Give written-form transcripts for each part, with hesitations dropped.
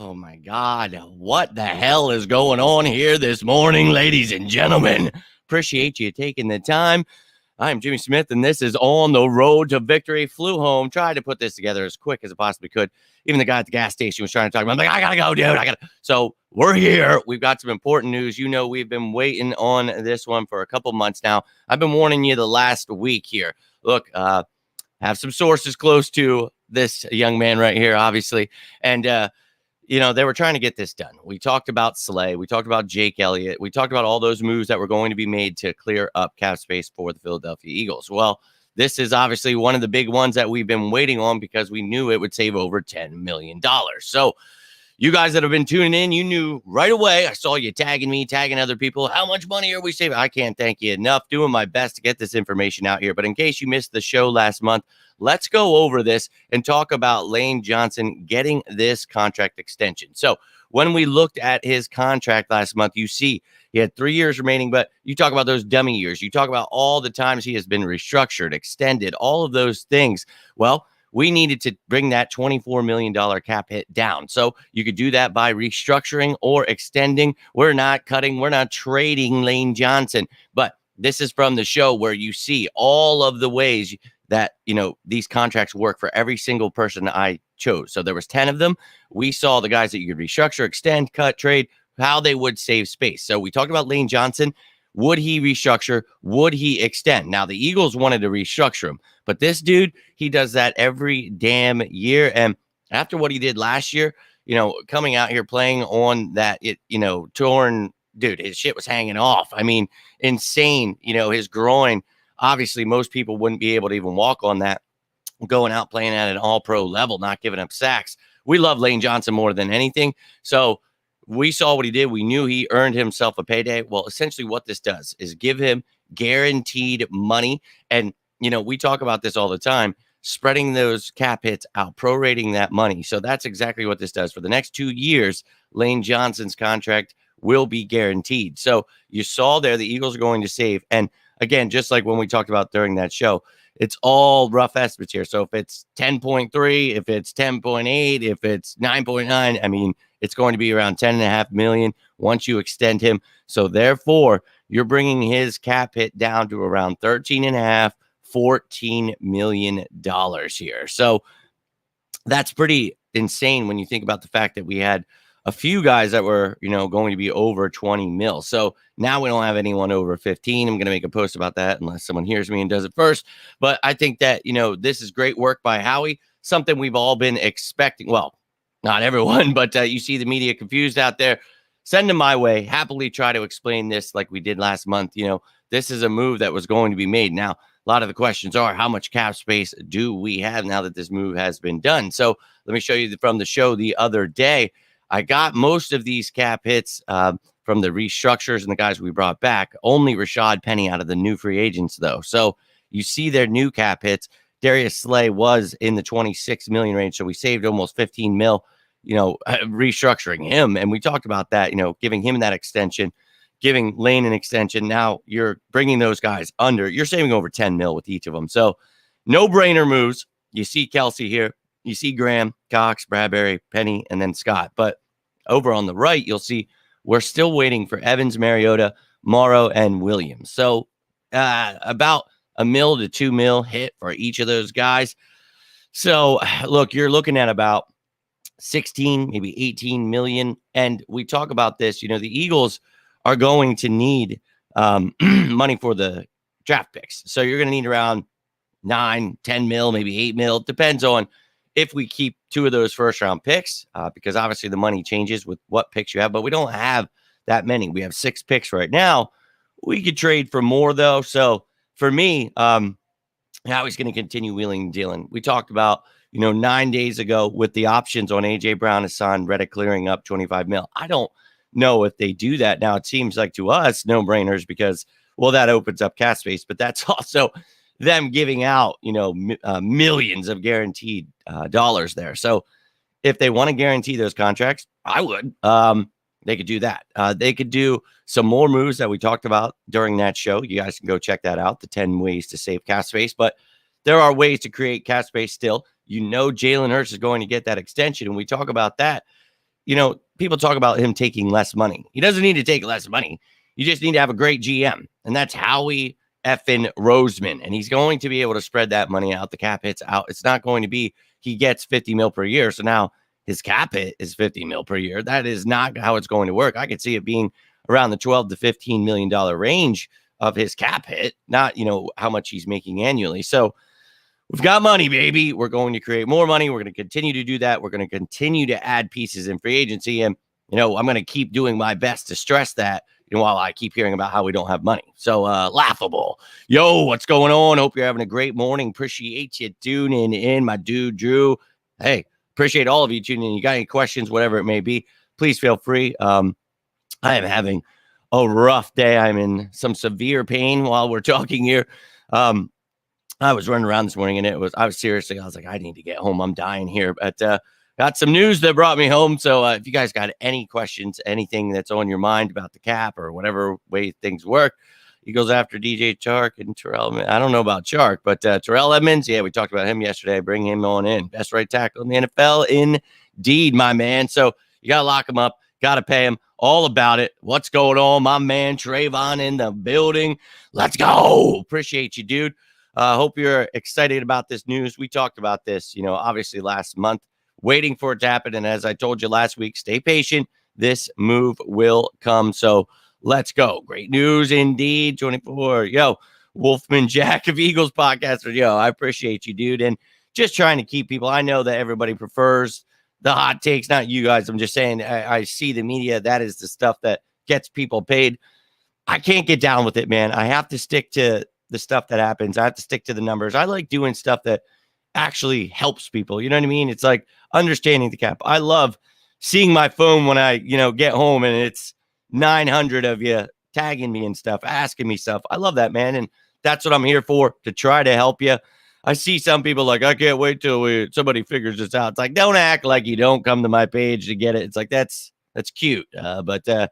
Oh my God. What the hell is going on here this morning, ladies and gentlemen? Appreciate you taking the time. I'm Jimmy Smith, and this is On the Road to Victory. Flew home, tried to put this together as quick as I possibly could. Even the guy at the gas station was trying to talk about it. I'm like, I gotta go, dude. So we're here. We've got some important news. You know, we've been waiting on this one for a couple months now. I've been warning you the last week here. Look, have some sources close to this young man right here, obviously. And they were trying to get this done. We talked about Slay. We talked about Jake Elliott. We talked about all those moves that were going to be made to clear up cap space for the Philadelphia Eagles. Well, this is obviously one of the big ones that we've been waiting on because we knew it would save over $10 million. So you guys that have been tuning in, you knew right away. I saw you tagging me, tagging other people. How much money are we saving? I can't thank you enough. Doing my best to get this information out here. But in case you missed the show last month, let's go over this and talk about Lane Johnson getting this contract extension. So when we looked at his contract last month, you see he had 3 years remaining, but you talk about those dummy years. You talk about all the times he has been restructured, extended, all of those things. Well, we needed to bring that $24 million cap hit down. So you could do that by restructuring or extending. We're not cutting. We're not trading Lane Johnson. But this is from the show where you see all of the ways that, these contracts work for every single person I chose. So there was 10 of them. We saw the guys that you could restructure, extend, cut, trade, how they would save space. So we talked about Lane Johnson. Would he restructure? Would he extend? Now, the Eagles wanted to restructure him, but this dude, he does that every damn year. And after what he did last year, coming out here playing on that, torn, dude, his shit was hanging off. I mean, insane, his groin. Obviously, most people wouldn't be able to even walk on that, going out playing at an all-pro level, not giving up sacks. We love Lane Johnson more than anything. So we saw what he did. We knew he earned himself a payday. Well, essentially what this does is give him guaranteed money. And, we talk about this all the time, spreading those cap hits out, prorating that money. So that's exactly what this does. For the next 2 years, Lane Johnson's contract will be guaranteed. So you saw there the Eagles are going to save. And again, just like when we talked about during that show, it's all rough estimates here. So if it's 10.3, if it's 10.8, if it's 9.9, I mean, it's going to be around 10.5 million once you extend him. So therefore, you're bringing his cap hit down to around 13.5, $14 million here. So that's pretty insane when you think about the fact that we had a few guys that were, going to be over 20 mil. So now we don't have anyone over 15. I'm going to make a post about that unless someone hears me and does it first. But I think that, this is great work by Howie, something we've all been expecting. Well, not everyone, but you see the media confused out there. Send them my way. Happily try to explain this like we did last month. This is a move that was going to be made. Now, a lot of the questions are, how much cap space do we have now that this move has been done? So let me show you from the show the other day. I got most of these cap hits from the restructures and the guys we brought back. Only Rashad Penny out of the new free agents, though. So you see their new cap hits. Darius Slay was in the 26 million range, so we saved almost 15 mil, restructuring him. And we talked about that, giving him that extension, giving Lane an extension. Now you're bringing those guys under. You're saving over 10 mil with each of them. So no-brainer moves. You see Kelsey here. You see Graham, Cox, Bradbury, Penny, and then Scott. But over on the right, you'll see we're still waiting for Evans, Mariota, Morrow, and Williams. So about $1 mil to $2 mil hit for each of those guys. So look, you're looking at about 16, maybe 18 million. And we talk about this, the Eagles are going to need money for the draft picks. So you're going to need around 9, 10 mil, maybe 8 mil. Depends on if we keep 2 of those first round picks, because obviously the money changes with what picks you have, but we don't have that many. We have 6 picks right now. We could trade for more though. So for me, Howie's going to continue wheeling and dealing. We talked about, 9 days ago with the options on AJ Brown, Hassan Reddick clearing up 25 mil. I don't know if they do that now. It seems like to us no brainers because, well, that opens up cap space, but that's also them giving out, millions of guaranteed dollars there. So if they want to guarantee those contracts, I would. They could do that. They could do some more moves that we talked about during that show. You guys can go check that out, the 10 ways to save cap space. But there are ways to create cap space still. Jalen Hurts is going to get that extension. And we talk about that. people talk about him taking less money. He doesn't need to take less money. You just need to have a great GM. And that's Howie effing Roseman. And he's going to be able to spread that money out. The cap hits out. It's not going to be he gets 50 mil per year. So now his cap hit is 50 mil per year. That is not how it's going to work. I could see it being around the 12 to $15 million range of his cap hit, not, how much he's making annually. So we've got money, baby. We're going to create more money. We're going to continue to do that. We're going to continue to add pieces in free agency. And, I'm going to keep doing my best to stress that, while I keep hearing about how we don't have money. So laughable. Yo, what's going on? Hope you're having a great morning. Appreciate you tuning in, my dude, Drew. Hey, appreciate all of you tuning in. You got any questions, whatever it may be, please feel free. I am having a rough day. I'm in some severe pain while we're talking here. I was running around this morning and I was like, I need to get home. I'm dying here. But got some news that brought me home. So if you guys got any questions, anything that's on your mind about the cap or whatever way things work, he goes after DJ Chark and Terrell. I don't know about Chark, but Terrell Edmonds, yeah, we talked about him yesterday. Bring him on in. Best right tackle in the NFL, indeed, my man. So you got to lock him up. Got to pay him. All about it. What's going on? My man Trayvon in the building. Let's go. Appreciate you, dude. Hope you're excited about this news. We talked about this, obviously last month, waiting for it to happen. And as I told you last week, stay patient. This move will come. So let's go. Great news indeed. 24. Yo, Wolfman Jack of Eagles podcaster. Yo, I appreciate you, dude. And just trying to keep people. I know that everybody prefers the hot takes, not you guys. I'm just saying I see the media. That is the stuff that gets people paid. I can't get down with it, man. I have to stick to the stuff that happens. I have to stick to the numbers. I like doing stuff that actually helps people. You know what I mean? It's like understanding the cap. I love seeing my phone when I, get home and it's 900 of you tagging me and stuff, asking me stuff. I love that, man. And that's what I'm here for, to try to help you. I see some people like, I can't wait till somebody figures this out. It's like, don't act like you don't come to my page to get it. It's like, that's cute. But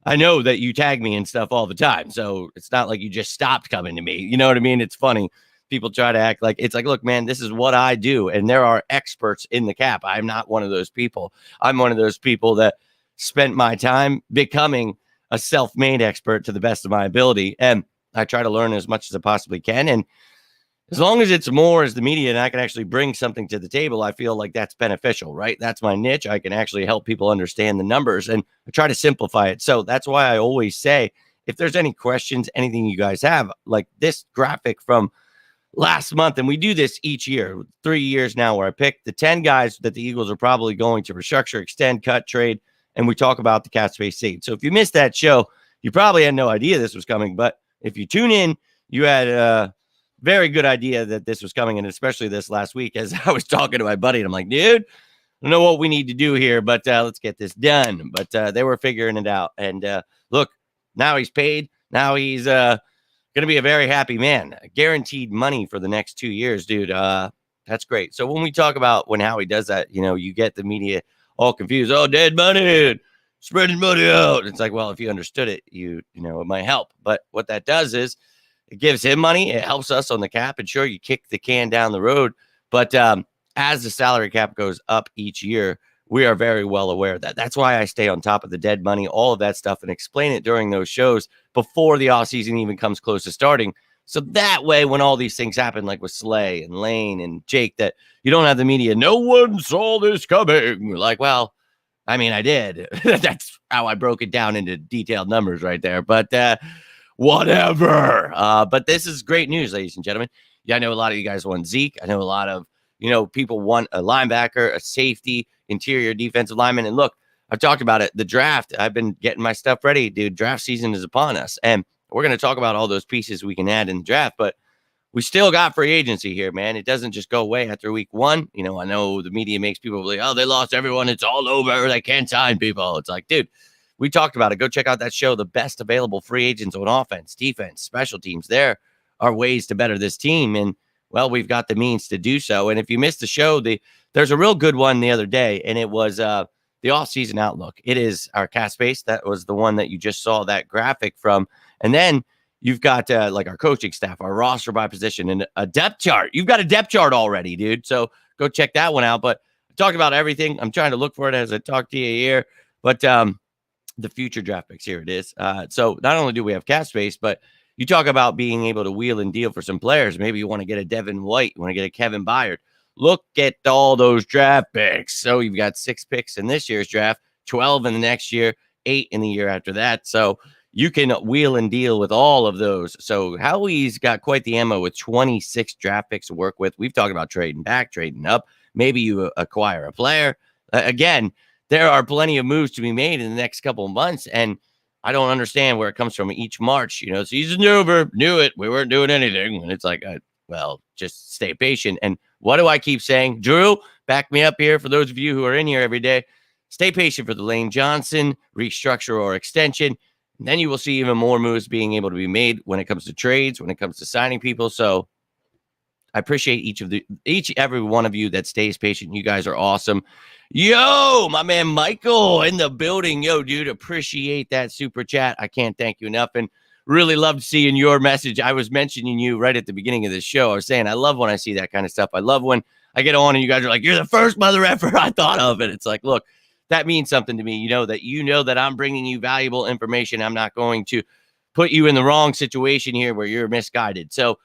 I know that you tag me and stuff all the time. So it's not like you just stopped coming to me. You know what I mean? It's funny. People try to act like it's like, look, man, this is what I do. And there are experts in the cap. I'm not one of those people. I'm one of those people that spent my time becoming a self-made expert to the best of my ability. And I try to learn as much as I possibly can. And as long as it's more as the media and I can actually bring something to the table, I feel like that's beneficial, right? That's my niche. I can actually help people understand the numbers and I try to simplify it. So that's why I always say, if there's any questions, anything you guys have, like this graphic from last month, and we do this each year, 3 years now, where I pick the 10 guys that the Eagles are probably going to restructure, extend, cut, trade, and we talk about the cap space saved. So if you missed that show, you probably had no idea this was coming, but if you tune in, you had a very good idea that this was coming, and especially this last week as I was talking to my buddy, and I'm like, dude, I don't know what we need to do here, but let's get this done. But they were figuring it out, and look, now he's paid. Now he's going to be a very happy man. Guaranteed money for the next 2 years, dude. That's great. So when we talk about when Howie does that, you get the media all confused. Oh, dead money, spreading money out. It's like, well, if you understood it, it might help. But what that does is it gives him money. It helps us on the cap. And sure, you kick the can down the road. But as the salary cap goes up each year, we are very well aware of that. That's why I stay on top of the dead money, all of that stuff, and explain it during those shows before the offseason even comes close to starting. So that way, when all these things happen, like with Slay and Lane and Jake, that you don't have the media, no one saw this coming. Like, well, I mean, I did. That's how I broke it down into detailed numbers right there. But whatever. But this is great news, ladies and gentlemen. Yeah, I know a lot of you guys want Zeke. I know a lot of, people want a linebacker, a safety, interior defensive lineman. And look, I've talked about it. The draft, I've been getting my stuff ready, dude. Draft season is upon us. And we're going to talk about all those pieces we can add in the draft. But we still got free agency here, man. It doesn't just go away after week one. I know the media makes people believe, oh, they lost everyone. It's all over. They can't sign people. It's like, dude, we talked about it. Go check out that show, the best available free agents on offense, defense, special teams. There are ways to better this team. And, well, we've got the means to do so. And if you missed the show, there's a real good one the other day, and it was the off-season outlook. It is our cap space. That was the one that you just saw that graphic from. And then you've got like our coaching staff, our roster by position, and a depth chart. You've got a depth chart already, dude. So go check that one out. But talked about everything. I'm trying to look for it as I talk to you here, but the future draft picks, here it is. So not only do we have cap space, but you talk about being able to wheel and deal for some players. Maybe you want to get a Devin White, you want to get a Kevin Byard. Look at all those draft picks. So you've got 6 picks in this year's draft, 12 in the next year, 8 in the year after that. So you can wheel and deal with all of those. So Howie's got quite the ammo with 26 draft picks to work with. We've talked about trading back, trading up. Maybe you acquire a player. Again, there are plenty of moves to be made in the next couple of months. And I don't understand where it comes from each March. Season's over. Knew it. We weren't doing anything. And it's like, well, just stay patient. And what do I keep saying? Drew, back me up here for those of you who are in here every day. Stay patient for the Lane Johnson restructure or extension. And then you will see even more moves being able to be made when it comes to trades, when it comes to signing people. So I appreciate every one of you that stays patient. You guys are awesome. Yo, my man Michael in the building. Yo, dude, appreciate that super chat. I can't thank you enough. And really loved seeing your message. I was mentioning you right at the beginning of the show. I was saying I love when I see that kind of stuff. I love when I get on and you guys are like, you're the first mother effer I thought of. And it's like, look, that means something to me. That I'm bringing you valuable information. I'm not going to put you in the wrong situation here where you're misguided. So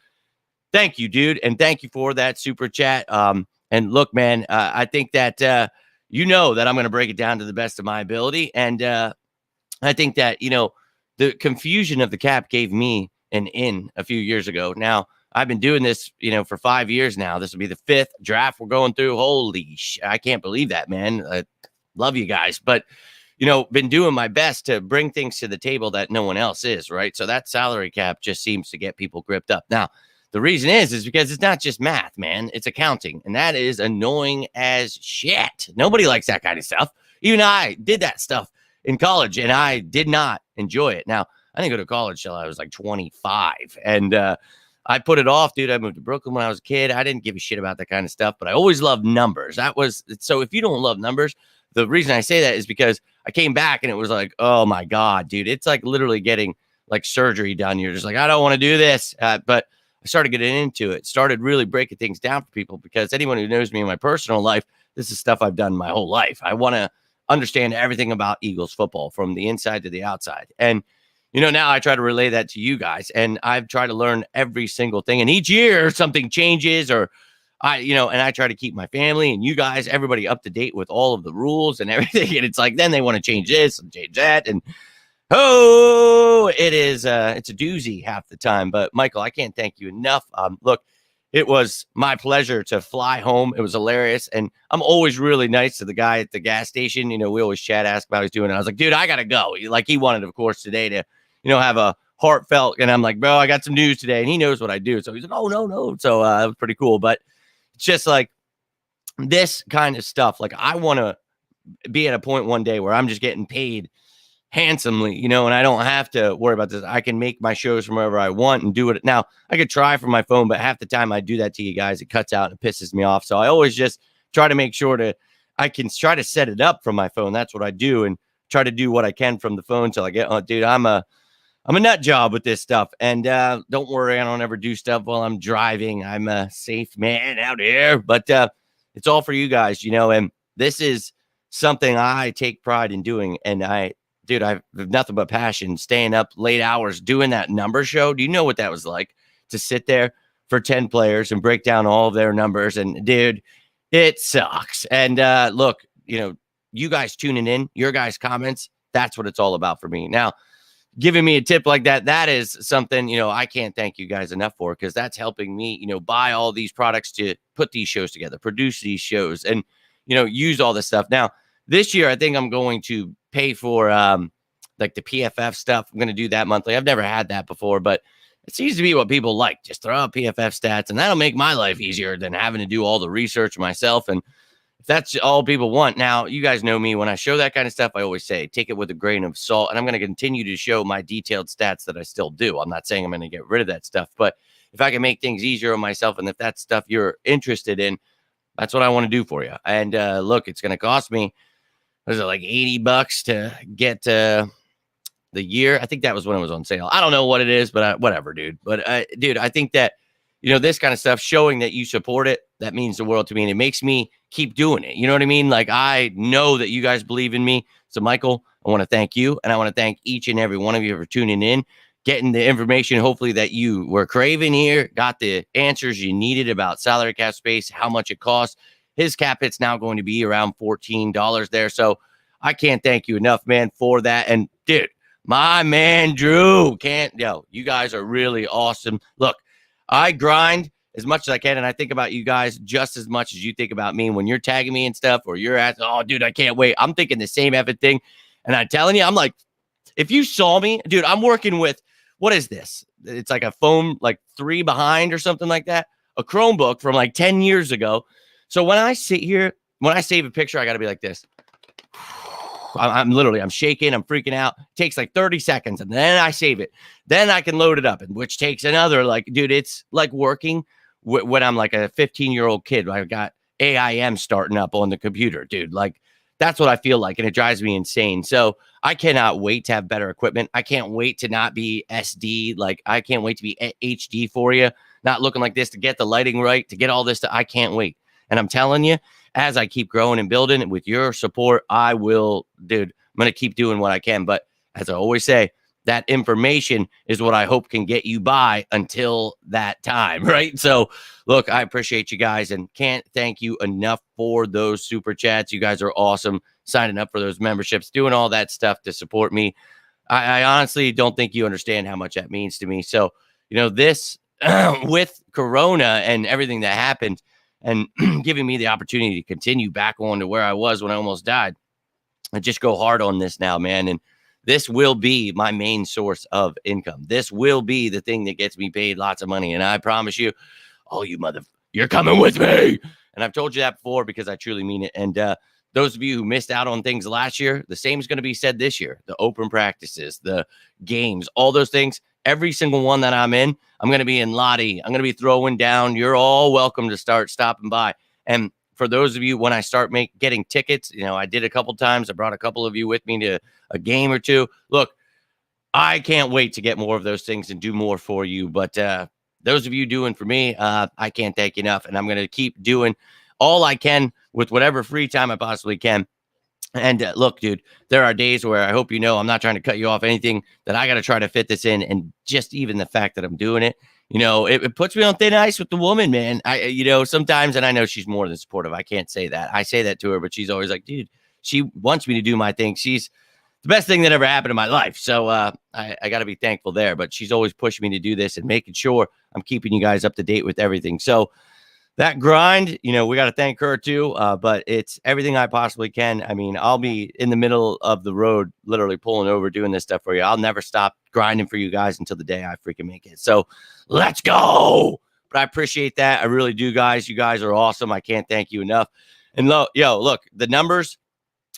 thank you, dude. And thank you for that super chat. And look, man, I think that that I'm going to break it down to the best of my ability. And I think that, the confusion of the cap gave me an in a few years ago. Now, I've been doing this, for 5 years now. This will be the 5th draft we're going through. Holy shit. I can't believe that, man. I love you guys. But, been doing my best to bring things to the table that no one else is, right? So that salary cap just seems to get people gripped up. Now, the reason is because it's not just math, man. It's accounting. And that is annoying as shit. Nobody likes that kind of stuff. Even I did that stuff in college, and I did not enjoy it. Now, I didn't go to college till I was like 25. And I put it off, dude. I moved to Brooklyn when I was a kid. I didn't give a shit about that kind of stuff, but I always loved numbers. So if you don't love numbers, the reason I say that is because I came back and it was like, oh my God, dude. It's like literally getting like surgery done. You're just like, I don't want to do this. But I started getting into it, started really breaking things down for people, because anyone who knows me in my personal life, this is stuff I've done my whole life. I want to understand everything about Eagles football from the inside to the outside. And, now I try to relay that to you guys, and I've tried to learn every single thing. And each year something changes, or and I try to keep my family and you guys, everybody up to date with all of the rules and everything. And it's like, then they want to change this and change that. And it's a doozy half the time. But Michael, I can't thank you enough. Look, it was my pleasure to fly home. It was hilarious. And I'm always really nice to the guy at the gas station. We always chat, ask about how he's doing. And I was like, dude, I got to go. Like, he wanted, of course, today to, have a heartfelt. And I'm like, bro, I got some news today. And he knows what I do. So he's like, oh, no. So it was pretty cool. But it's just like this kind of stuff. Like, I want to be at a point one day where I'm just getting paid handsomely, and I don't have to worry about this. I can make my shows from wherever I want and do it. Now, I could try from my phone, but half the time I do that to you guys, it cuts out and it pisses me off. So I always just try to make sure I can try to set it up from my phone. That's what I do, and try to do what I can from the phone till I get, dude, I'm a nut job with this stuff. And don't worry, I don't ever do stuff while I'm driving. I'm a safe man out here, but it's all for you guys, and this is something I take pride in doing. And I have nothing but passion, staying up late hours, doing that number show. Do you know what that was like, to sit there for 10 players and break down all of their numbers? And dude, it sucks. And look, you guys tuning in, your guys' comments, that's what it's all about for me. Now, giving me a tip like that is something, I can't thank you guys enough for, because that's helping me, buy all these products to put these shows together, produce these shows, and, use all this stuff. Now, this year, I think I'm going to pay for like the PFF stuff. I'm going to do that monthly. I've never had that before, but it seems to be what people like. Just throw out PFF stats, and that'll make my life easier than having to do all the research myself. And if that's all people want. Now, you guys know me. When I show that kind of stuff, I always say, take it with a grain of salt. And I'm going to continue to show my detailed stats that I still do. I'm not saying I'm going to get rid of that stuff, but if I can make things easier on myself, and if that's stuff you're interested in, that's what I want to do for you. And look, it's going to cost me, what is it, like $80 to get the year? I think that was when it was on sale. I don't know what it is, but whatever, dude. But dude, I think that this kind of stuff, showing that you support it, that means the world to me. And it makes me keep doing it. You know what I mean? Like, I know that you guys believe in me. So, Michael, I want to thank you. And I want to thank each and every one of you for tuning in, getting the information, hopefully, that you were craving here, got the answers you needed about salary cap space, how much it costs. His cap hit's now going to be around $14 there. So I can't thank you enough, man, for that. And, dude, my man, Drew, you guys are really awesome. Look, I grind as much as I can, and I think about you guys just as much as you think about me. When you're tagging me and stuff, or you're asking, oh, dude, I can't wait. I'm thinking the same effing thing. And I'm telling you, I'm like, if you saw me, dude, I'm working with, what is this? It's like a phone, like 3 behind or something like that. A Chromebook from like 10 years ago. So when I sit here, when I save a picture, I got to be like this. I'm shaking. I'm freaking out. It takes like 30 seconds, and then I save it. Then I can load it up, and which takes another, like, dude, it's like working when I'm like a 15-year-old kid. I got AIM starting up on the computer, dude. Like, that's what I feel like, and it drives me insane. So I cannot wait to have better equipment. I can't wait to not be SD. Like, I can't wait to be HD for you, not looking like this, to get the lighting right, to get all this. I can't wait. And I'm telling you, as I keep growing and building, and with your support, I will, dude, I'm going to keep doing what I can. But as I always say, that information is what I hope can get you by until that time, right? So, look, I appreciate you guys and can't thank you enough for those super chats. You guys are awesome, signing up for those memberships, doing all that stuff to support me. I honestly don't think you understand how much that means to me. So, this with Corona and everything that happened, and giving me the opportunity to continue back on to where I was when I almost died. I just go hard on this now, man. And this will be my main source of income. This will be the thing that gets me paid lots of money. And I promise you, you're coming with me. And I've told you that before because I truly mean it. And those of you who missed out on things last year, the same is going to be said this year. The open practices, the games, all those things. Every single one that I'm in, I'm going to be in Lottie. I'm going to be throwing down. You're all welcome to start stopping by. And for those of you, when I start getting tickets, I did a couple times. I brought a couple of you with me to a game or two. Look, I can't wait to get more of those things and do more for you. But those of you doing for me, I can't thank you enough. And I'm going to keep doing all I can with whatever free time I possibly can. And look, dude, there are days where I hope I'm not trying to cut you off anything, that I got to try to fit this in. And just even the fact that I'm doing it, it puts me on thin ice with the woman, man. Sometimes, and I know she's more than supportive. I can't say that. I say that to her, but she's always like, dude, she wants me to do my thing. She's the best thing that ever happened in my life. So I got to be thankful there. But she's always pushing me to do this and making sure I'm keeping you guys up to date with everything. So that grind, we got to thank her too. But it's everything I possibly can. I mean, I'll be in the middle of the road, literally pulling over, doing this stuff for you. I'll never stop grinding for you guys until the day I freaking make it. So let's go. But I appreciate that. I really do, guys. You guys are awesome. I can't thank you enough. And look, the numbers,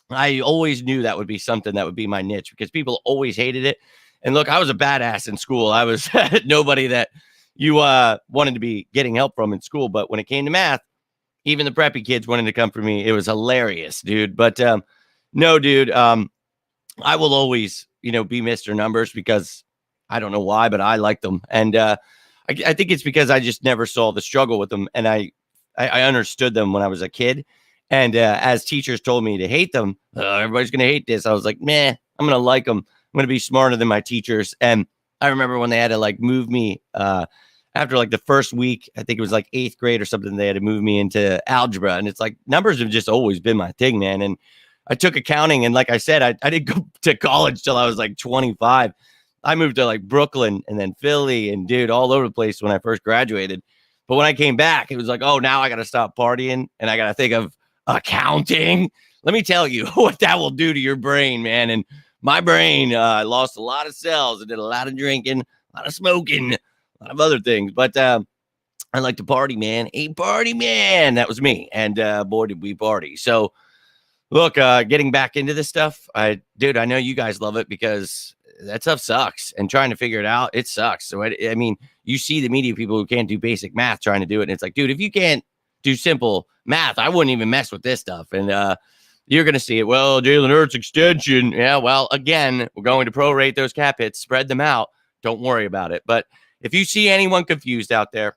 I always knew that would be something that would be my niche, because people always hated it. And look, I was a badass in school. I was nobody that you wanted to be getting help from in school. But when it came to math, even the preppy kids wanted to come for me. It was hilarious, dude. But no, dude, I will always, be Mr. Numbers, because I don't know why, but I like them. And I think it's because I just never saw the struggle with them. And I understood them when I was a kid. And as teachers told me to hate them, everybody's going to hate this. I was like, meh, I'm going to like them. I'm going to be smarter than my teachers. And I remember when they had to move me after the first week, I think it was 8th grade or something, they had to move me into algebra. And it's numbers have just always been my thing, man. And I took accounting. And like I said, I didn't go to college till I was 25. I moved to Brooklyn and then Philly and dude, all over the place when I first graduated. But when I came back, it was oh, now I got to stop partying and I got to think of accounting. Let me tell you what that will do to your brain, man. And my brain lost a lot of cells. I did a lot of drinking, a lot of smoking, a lot of other things. But I like to party, man. A party man. That was me. And boy, did we party. So look, getting back into this stuff, I know you guys love it, because that stuff sucks. And trying to figure it out, it sucks. So I mean, you see the media people who can't do basic math trying to do it. And it's dude, if you can't do simple math, I wouldn't even mess with this stuff. And you're going to see it. Well, Jalen Hurts extension. Yeah, well, again, we're going to prorate those cap hits, spread them out. Don't worry about it. But if you see anyone confused out there,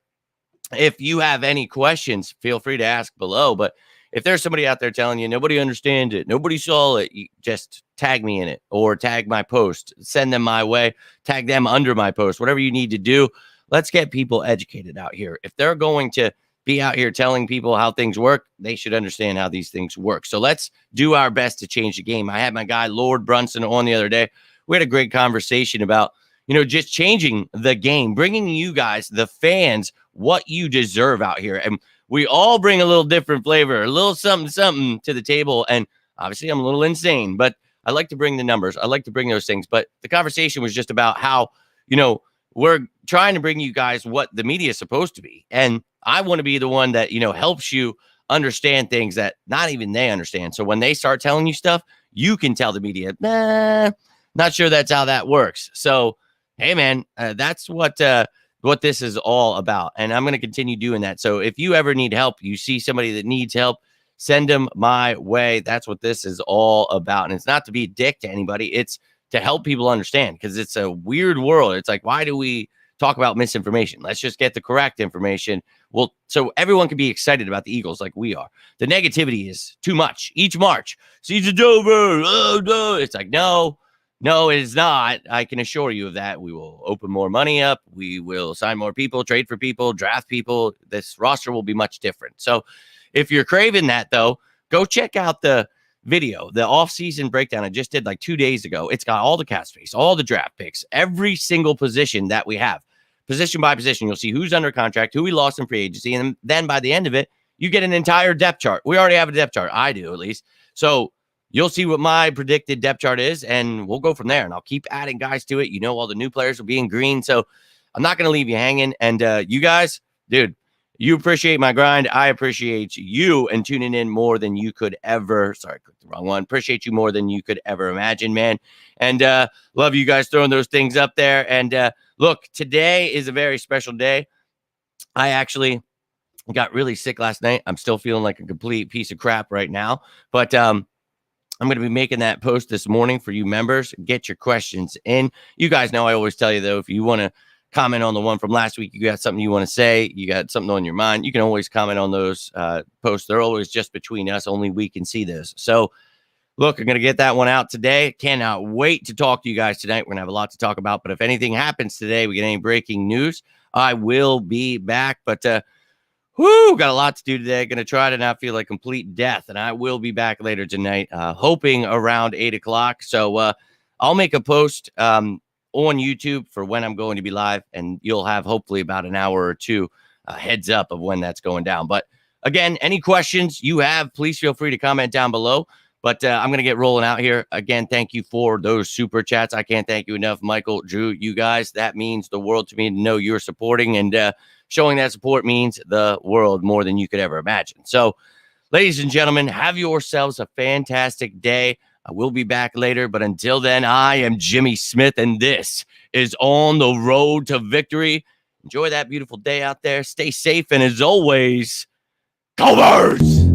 if you have any questions, feel free to ask below. But if there's somebody out there telling you nobody understands it, nobody saw it, you just tag me in it or tag my post, send them my way, tag them under my post, whatever you need to do. Let's get people educated out here. If they're going to be out here telling people how things work, they should understand how these things work. So let's do our best to change the game. I had my guy, Lord Brunson, on the other day. We had a great conversation about, just changing the game, bringing you guys, the fans, what you deserve out here. And we all bring a little different flavor, a little something to the table. And obviously, I'm a little insane, but I like to bring the numbers. I like to bring those things. But the conversation was just about how, we're trying to bring you guys what the media is supposed to be. And I want to be the one that, helps you understand things that not even they understand. So when they start telling you stuff, you can tell the media, not sure that's how that works. So, hey, man, that's what this is all about. And I'm going to continue doing that. So if you ever need help, you see somebody that needs help, send them my way. That's what this is all about. And it's not to be a dick to anybody. It's to help people understand, because it's a weird world. It's like, why do we talk about misinformation? Let's just get the correct information. Well, so everyone can be excited about the Eagles like we are. The negativity is too much. Each March, season's over. Oh, no. It's like, no, it is not. I can assure you of that. We will open more money up. We will sign more people, trade for people, draft people. This roster will be much different. So if you're craving that, though, go check out the video, the offseason breakdown I just did like 2 days ago. It's got all the cap space, all the draft picks, every single position that we have, position by position. You'll see who's under contract, who we lost in free agency. And then by the end of it, you get an entire depth chart. We already have a depth chart. I do, at least. So you'll see what my predicted depth chart is, and we'll go from there. And I'll keep adding guys to it. All the new players will be in green. So I'm not going to leave you hanging. And you guys, dude, you appreciate my grind. I appreciate you and tuning in more than you could ever. Sorry, clicked the wrong one. Appreciate you more than you could ever imagine, man. And love you guys throwing those things up there. And look, today is a very special day. I actually got really sick last night. I'm still feeling like a complete piece of crap right now. But I'm going to be making that post this morning for you members. Get your questions in. You guys know I always tell you, though, if you want to comment on the one from last week, you got something you want to say, you got something on your mind, you can always comment on those posts. They're always just between us. Only we can see those. So, look, I'm going to get that one out today. Cannot wait to talk to you guys tonight. We're going to have a lot to talk about. But if anything happens today, we get any breaking news, I will be back. But, got a lot to do today. Going to try to not feel like complete death. And I will be back later tonight, hoping around 8 o'clock. So I'll make a post on YouTube for when I'm going to be live. And you'll have hopefully about an hour or two heads up of when that's going down. But again, any questions you have, please feel free to comment down below. But I'm going to get rolling out here. Again, thank you for those super chats. I can't thank you enough, Michael, Drew, you guys. That means the world to me to know you're supporting, and showing that support means the world more than you could ever imagine. So, ladies and gentlemen, have yourselves a fantastic day. I will be back later, but until then, I am Jimmy Smith, and this is On the Road to Victory. Enjoy that beautiful day out there. Stay safe, and as always, go Birds!